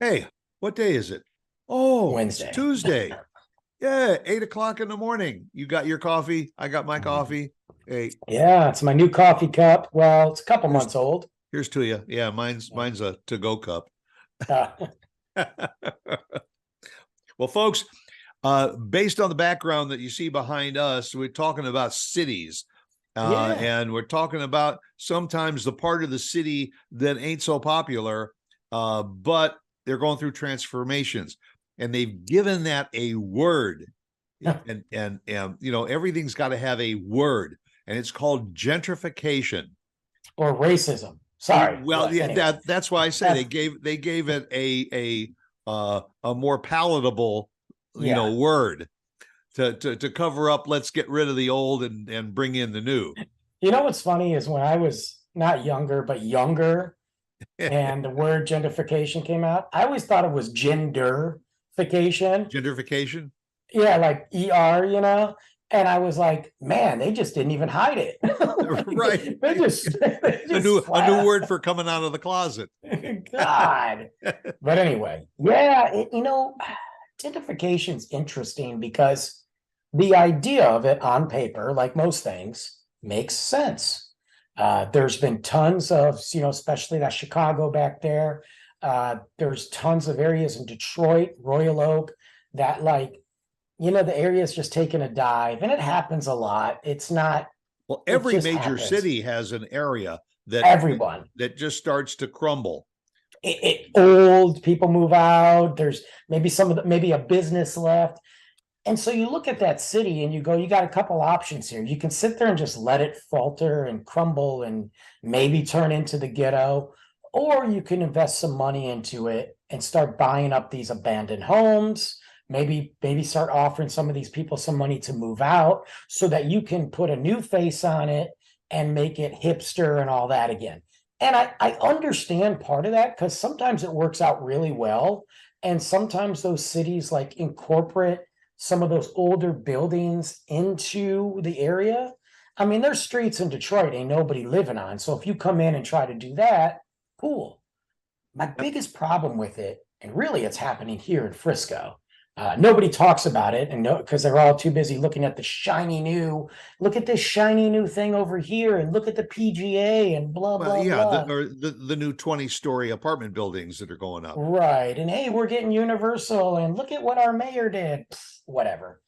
Hey, what day is it? Oh, it's Wednesday. Tuesday. Yeah, 8 o'clock in the morning. You got your coffee. I got my coffee. Hey, Yeah, it's my new coffee cup. Well, it's a couple here's months old. here's to you. Yeah, mine's a to-go cup. Uh, Well, folks, based on the background that you see behind us, we're talking about cities. yeah. And we're talking about sometimes the part of the city that ain't so popular, but they're going through transformations, and they've given that a word, and everything's got to have a word, and it's called gentrification. Or racism. Sorry. Well, yeah, Anyway, that's why I say that's they gave it a more palatable, yeah. word to cover up. Let's get rid of the old and bring in the new. You know what's funny is when I was not younger, but younger, and the word gentrification came out, I always thought it was genderfication. Gentrification. Yeah, like ER. And I was like, man, they just didn't even hide it. Right. They just they A just new flat word for coming out of the closet. God. But anyway, yeah, gentrification is interesting because the idea of it on paper, like most things, makes sense. There's been tons of, especially that Chicago back there. There's tons of areas in Detroit, Royal Oak, that the area is just taking a dive, and it happens a lot. It's not, Well, it every just major happens. city has an area that Everyone. that just starts to crumble. Old people move out. There's maybe a business left. And so you look at that city and you go, you got a couple options here. You can sit there and just let it falter and crumble and maybe turn into the ghetto, or you can invest some money into it and start buying up these abandoned homes. Maybe start offering some of these people some money to move out so that you can put a new face on it and make it hipster and all that again. And I understand part of that because sometimes it works out really well. And sometimes those cities like incorporate some of those older buildings into the area. I mean, there's streets in Detroit ain't nobody living on. So if you come in and try to do that, cool. My biggest problem with it, and really it's happening here in Frisco. Nobody talks about it, and because they're all too busy looking at the shiny new. Look at this shiny new thing over here, and look at the PGA, and blah Well, blah yeah, blah. the new 20-story apartment buildings that are going up. Right, and hey, we're getting Universal, and look at what our mayor did. Pfft, whatever.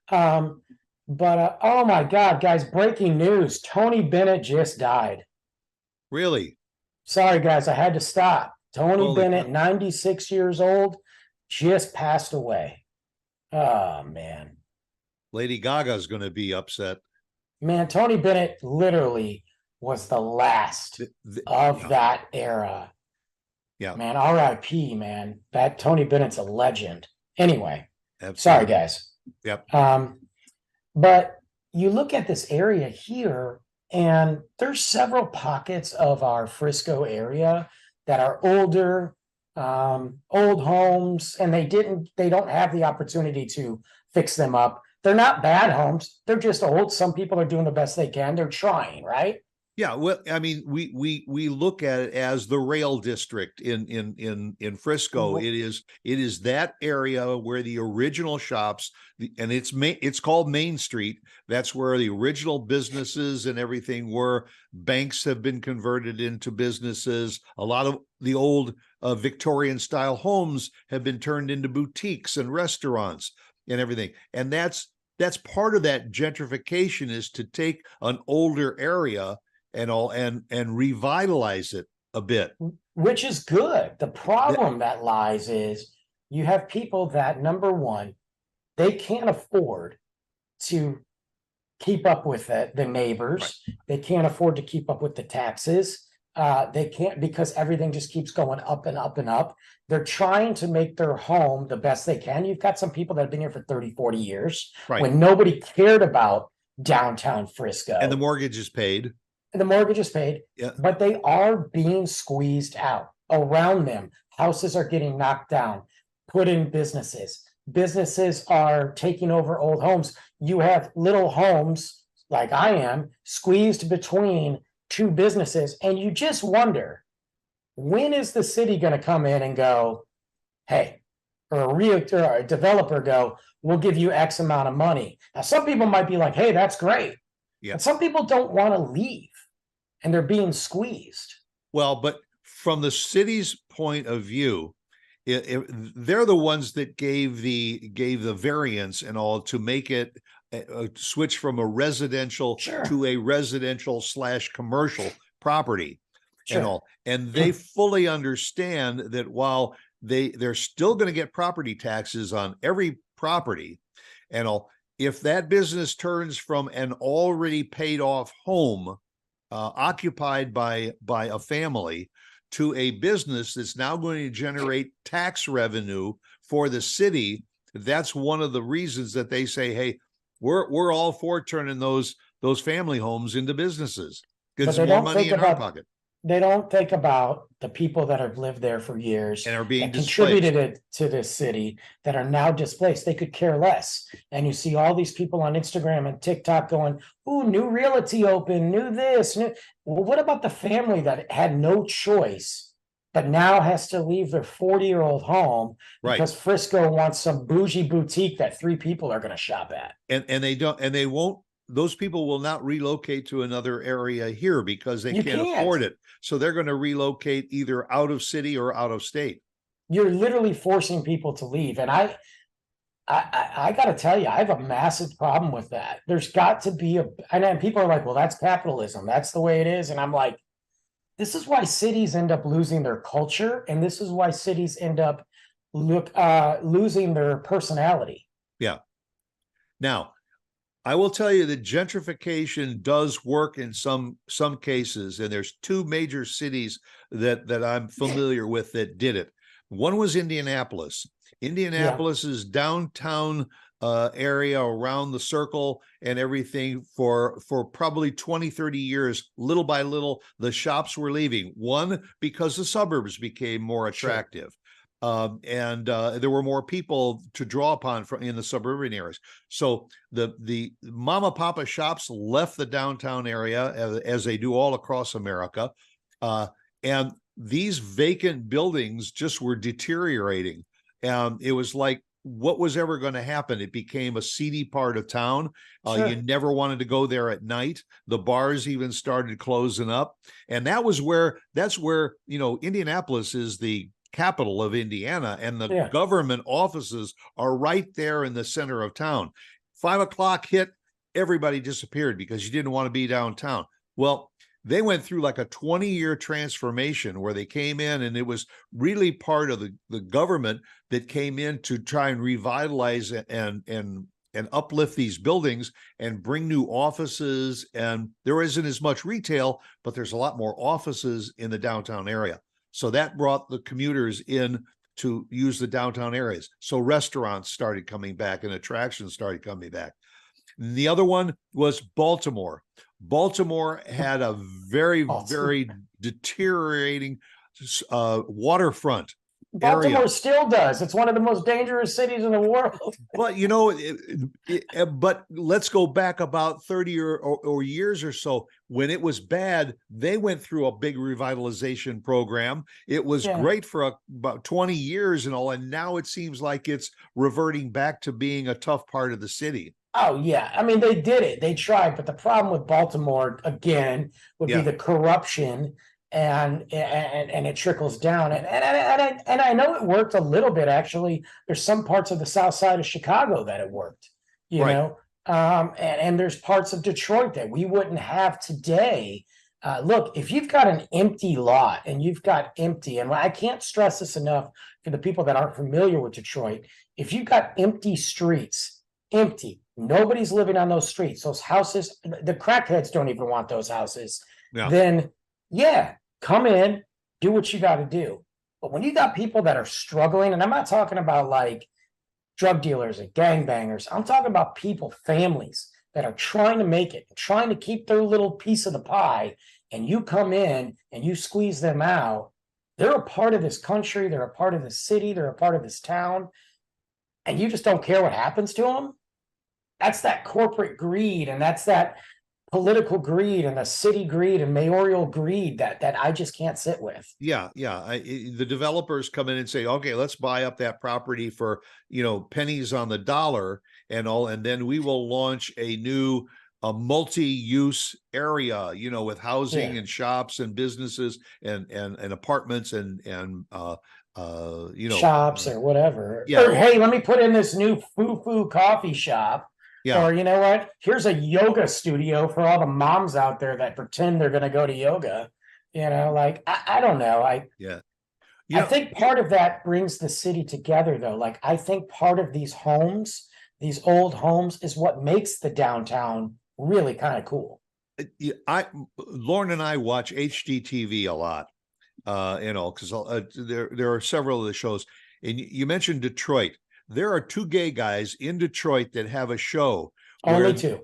Um, but oh my God, guys, breaking news. Tony Bennett just died. Really? Sorry, guys, I had to stop. Tony Holy Bennett, cow. 96 years old, just passed away. Oh man. Lady Gaga's going to be upset. Man, Tony Bennett literally was the last of Yeah, that era. yeah, Man, RIP, man. That Tony Bennett's a legend. Anyway, sorry, absolutely. guys. Yep. Um, but you look at this area here, and there's several pockets of our Frisco area that are older, old homes, and they don't have the opportunity to fix them up. They're not bad homes. They're just old. Some people are doing the best they can. They're trying, right? Yeah, well, I mean, we look at it as the rail district in Frisco. It is that area where the original shops, and it's called Main Street. That's where the original businesses and everything were. Banks have been converted into businesses. A lot of the old Victorian style homes have been turned into boutiques and restaurants and everything. And that's part of that gentrification, is to take an older area and revitalize it a bit. Which is good. The That, problem that lies is you have people that, number one, they can't afford to keep up with the right. neighbors. They can't afford to keep up with the taxes. They can't, because everything just keeps going up and up and up. They're trying to make their home the best they can. You've got some people that have been here for 30, 40 years Right. when nobody cared about downtown And the Frisco. mortgage is paid. The mortgage is paid, Yeah. but they are being squeezed out around them. Houses are getting knocked down, put in businesses. Businesses are taking over old homes. You have little homes like I am squeezed between two businesses, and you just wonder, when is the city going to come in and go, hey, or a realtor or a developer go, we'll give you X amount of money. Now, some people might be like, hey, that's great. Yeah. But some people don't want to leave and they're being squeezed. Well, but from the city's point of view, they're the ones that gave the variance and all to make it switch from a residential Sure. to a residential / commercial property and Sure. all. And they fully understand that while they're still going to get property taxes on every property and all, if that business turns from an already paid off home occupied by a family to a business that's now going to generate tax revenue for the city, that's one of the reasons that they say, hey, we're all for turning those family homes into businesses because it's more money in our pocket. They don't think about the people that have lived there for years and are being contributed it to this city that are now displaced. They could care less. And you see all these people on Instagram and TikTok going, ooh, new realty open, new this. New. Well, what about the family that had no choice, but now has to leave their 40-year-old home because Frisco wants some bougie boutique that 3 people are going to shop at? And they won't. Those people will not relocate to another area here because they can't afford it. So they're going to relocate either out of city or out of state. You're literally forcing people to leave. And I got to tell you, I have a massive problem with that. There's got to be and people are like, well, that's capitalism. That's the way it is. And I'm like, this is why cities end up losing their culture. And this is why cities end up losing their personality. Yeah. Now, I will tell you that gentrification does work in some cases, and there's 2 major cities that I'm familiar with that did it. One was Indianapolis. Indianapolis's downtown area around the circle and everything for probably 20-30 years, little by little, the shops were leaving. One, because the suburbs became more attractive. Sure. And there were more people to draw upon in the suburban areas. So the mama papa shops left the downtown area as they do all across America. And these vacant buildings just were deteriorating. It was like, what was ever going to happen? It became a seedy part of town. Sure. You never wanted to go there at night. The bars even started closing up. And that's where, Indianapolis is the capital of Indiana, and the government offices are right there in the center of town. 5 o'clock hit, everybody disappeared because you didn't want to be downtown. Well, they went through like a 20-year transformation where they came in, and it was really part of the government that came in to try and revitalize and uplift these buildings and bring new offices. And there isn't as much retail, but there's a lot more offices in the downtown area. So that brought the commuters in to use the downtown areas. So restaurants started coming back and attractions started coming back. And the other one was Baltimore. Baltimore had a very, very deteriorating waterfront. Baltimore still does. It's one of the most dangerous cities in the world. But but let's go back about 30 or years or so. When it was bad, they went through a big revitalization program. It was great for about 20 years and all, and now it seems like it's reverting back to being a tough part of the city. Oh, yeah. I mean, they did it. They tried. But the problem with Baltimore, again, would be the corruption. And it trickles down, and I know it worked a little bit. Actually, there's some parts of the south side of Chicago that it worked, you know, and there's parts of Detroit that we wouldn't have today. Look, if you've got an empty lot and you've got empty, and I can't stress this enough for the people that aren't familiar with Detroit, if you've got empty streets, nobody's living on those streets, those houses, the crackheads don't even want those houses, then come in, do what you got to do. But when you got people that are struggling, and I'm not talking about like drug dealers and gangbangers, I'm talking about people, families that are trying to make it, trying to keep their little piece of the pie, and you come in and you squeeze them out, they're a part of this country, they're a part of this city, they're a part of this town, and you just don't care what happens to them. That's that corporate greed, and that's that political greed and the city greed and mayoral greed that I just can't sit with. Yeah, yeah. The developers come in and say, okay, let's buy up that property for, pennies on the dollar and all, and then we will launch a multi-use area, with housing Yeah. and shops and businesses and apartments and Shops or whatever. yeah, Or hey, let me put in this new foo-foo coffee shop. yeah, Or you know what? Here's a yoga studio for all the moms out there that pretend they're gonna go to yoga. Like I don't know. yeah. I think part of that brings the city together though. Like I think part of these homes, these old homes, is what makes the downtown really kind of cool. Lauren and I watch HGTV a lot, because there are several of the shows. And you mentioned Detroit. There are two gay guys in Detroit that have a show Only two.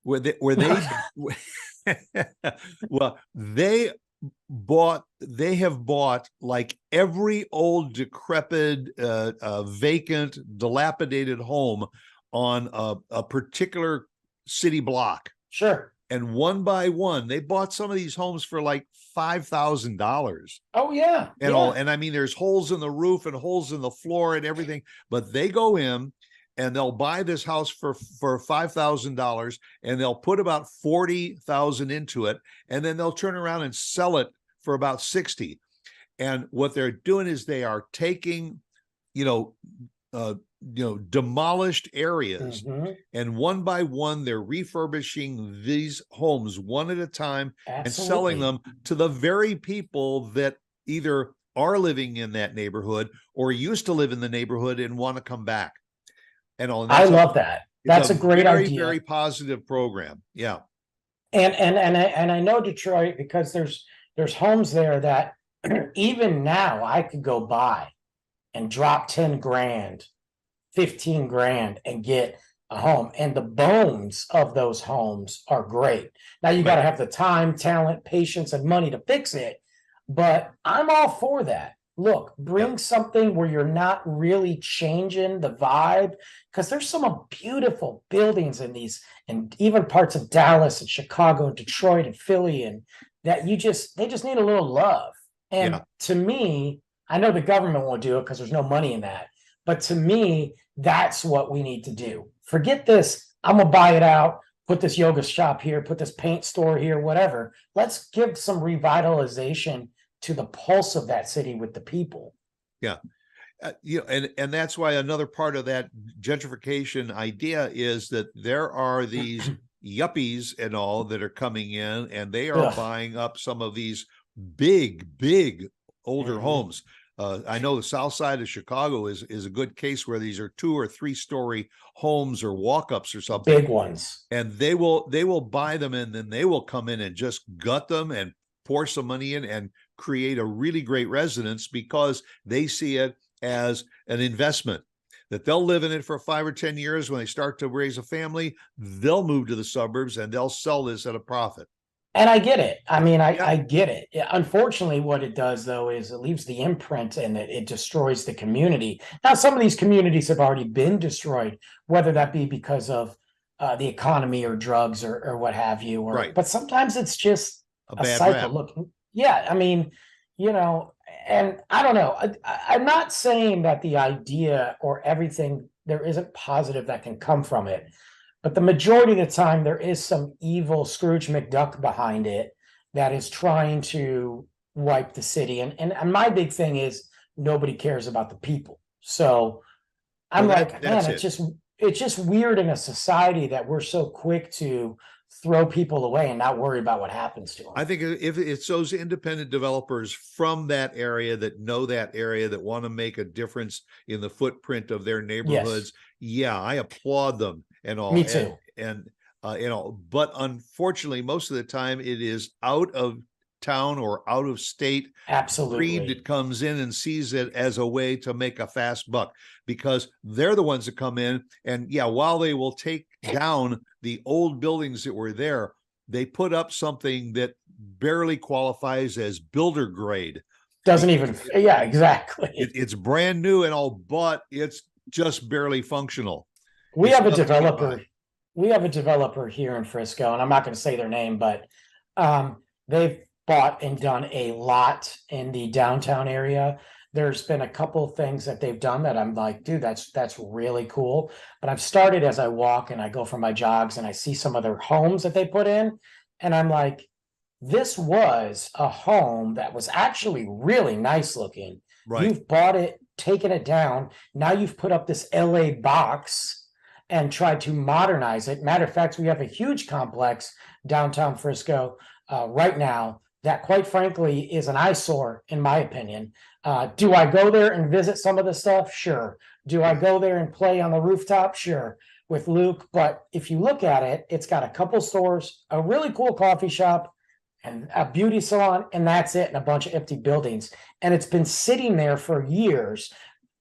where they well, they have bought like every old decrepit vacant dilapidated home on a particular city block. Sure. And one by one they bought some of these homes for like $5,000. Oh yeah. And all, and I mean, there's holes in the roof and holes in the floor and everything, but they go in and they'll buy this house for $5,000 and they'll put about 40,000 into it, and then they'll turn around and sell it for about 60. And what they're doing is they are taking, demolished areas, and one by one they're refurbishing these homes one at a time. Absolutely. And selling them to the very people that either are living in that neighborhood or used to live in the neighborhood and want to come back. And all. And I love that. That's a great idea. Very positive program. Yeah. And I know Detroit because there's homes there that even now I could go buy and drop 10 grand, 15 grand and get a home. And the bones of those homes are great. Now you got to have the time, talent, patience, and money to fix it. But I'm all for that. Look, bring something where you're not really changing the vibe, because there's some beautiful buildings in these, and even parts of Dallas and Chicago and Detroit and Philly, and that they just need a little love. And to me, I know the government won't do it because there's no money in that. But to me, that's what we need to do. Forget this. I'm going to buy it out, put this yoga shop here, put this paint store here, whatever. Let's give some revitalization to the pulse of that city with the people. Yeah. And that's why another part of that gentrification idea is that there are these yuppies and all that are coming in, and they are buying up some of these big older homes. I know the south side of Chicago is a good case where these are 2 or 3 story homes or walk-ups or something. Big ones. And they will buy them, and then they will come in and just gut them and pour some money in and create a really great residence, because they see it as an investment that they'll live in it for 5 or 10 years. When they start to raise a family, they'll move to the suburbs and they'll sell this at a profit. And I get it. I mean, I get it. Unfortunately, what it does, though, is it leaves the imprint and it destroys the community. Now, some of these communities have already been destroyed, whether that be because of the economy or drugs or what have you. But sometimes it's just a bad cycle. Rap. Look, I mean, and I don't know. I'm not saying that the idea or everything, there isn't positive that can come from it. But the majority of the time, there is some evil Scrooge McDuck behind it that is trying to wipe the city. And my big thing is nobody cares about the people. So I'm it's just weird in a society that we're so quick to throw people away and not worry about what happens to them. I think if it's those independent developers from that area that know that area, that want to make a difference in the footprint of their neighborhoods, I applaud them and all. Me too. And but unfortunately, most of the time it is out of town or out of state greed that comes in and sees it as a way to make a fast buck, because they're the ones that come in and while they will take down the old buildings that were there, they put up something that barely qualifies as builder grade. Doesn't even exactly. It's brand new and all, but it's just barely functional. We have a developer we have a developer here in Frisco, and I'm not going to say their name, but they've bought and done a lot in the downtown area. There's been a couple things that they've done that I'm like, dude, that's really cool. But I've started as I walk and I go for my jogs and I see some of their homes that they put in, and I'm like, this was a home that was actually really nice looking. Right. You've bought it, taken it down. Now you've put up this LA box and tried to modernize it. Matter of fact, we have a huge complex downtown Frisco right now that, quite frankly, is an eyesore, in my opinion. Do I go there and visit some of the stuff? Sure. Do I go there and play on the rooftop? Sure, with Luke. But if you look at it, it's got a couple stores, a really cool coffee shop, and a beauty salon, and that's it, and a bunch of empty buildings. And it's been sitting there for years,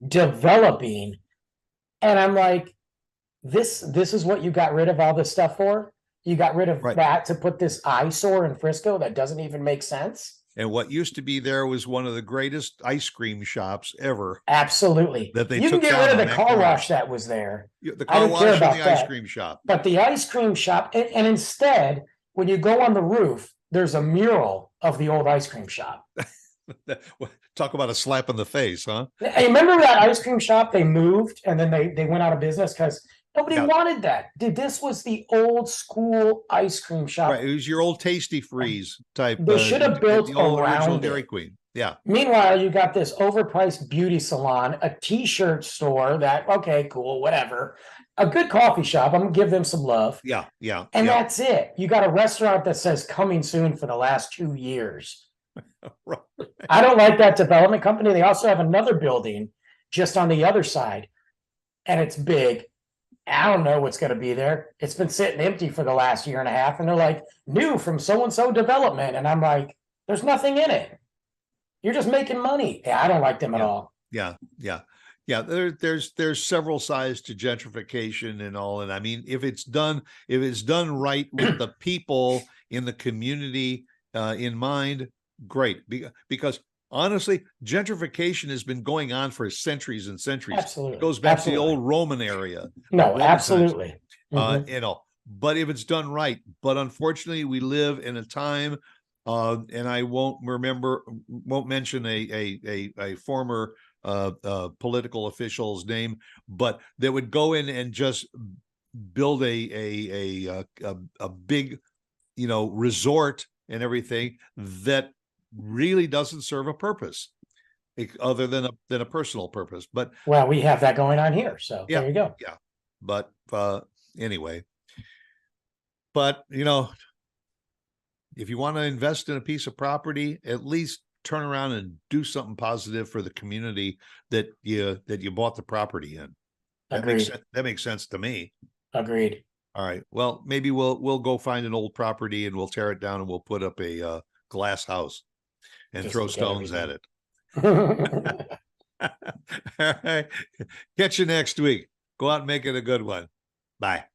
developing. And I'm like, this is what you got rid of all this stuff for? You got rid of that to put this eyesore in Frisco that doesn't even make sense? And what used to be there was one of the greatest ice cream shops ever. Absolutely. That they you took can get down rid of the car wash that was there. The car wash and the ice cream shop. But the ice cream shop, and instead, when you go on the roof, there's a mural of the old ice cream shop. Talk about a slap in the face, huh? Hey, remember that ice cream shop? They moved and then they went out of business because nobody wanted that. Dude, this was the old school ice cream shop. Right, it was your old Tasty Freeze type. They should have built the old original around Dairy it. Queen. Yeah. Meanwhile, you got this overpriced beauty salon, a t-shirt store that, okay, cool, whatever. A good coffee shop. I'm gonna give them some love. Yeah, yeah. And that's it. You got a restaurant that says coming soon for the last 2 years. Right. I don't like that development company. They also have another building just on the other side, and it's big. I don't know what's going to be there. It's been sitting empty for the last year and a half, and they're like, new from so-and-so development. And I'm like, there's nothing in it. You're just making money. Yeah, I don't like them at all. Yeah, yeah. Yeah, there's several sides to gentrification and all. And I mean, if it's done right with the people in the community in mind, great. Because honestly, gentrification has been going on for centuries and centuries. Absolutely. It goes back to the old Roman area. No, absolutely. You know, but if it's done right. But unfortunately, we live in a time, and I won't mention a former political official's name, but that would go in and just build a big, you know, resort and everything that really doesn't serve a purpose other than a personal purpose. But well, we have that going on here, so yeah, there you go. Yeah, but anyway, but you know, if you want to invest in a piece of property, at least turn around and do something positive for the community that you bought the property in. That makes sense to me. Agreed. All right. Well, maybe we'll go find an old property and we'll tear it down and we'll put up a glass house and just throw stones at it. All right. Catch you next week. Go out and make it a good one. Bye.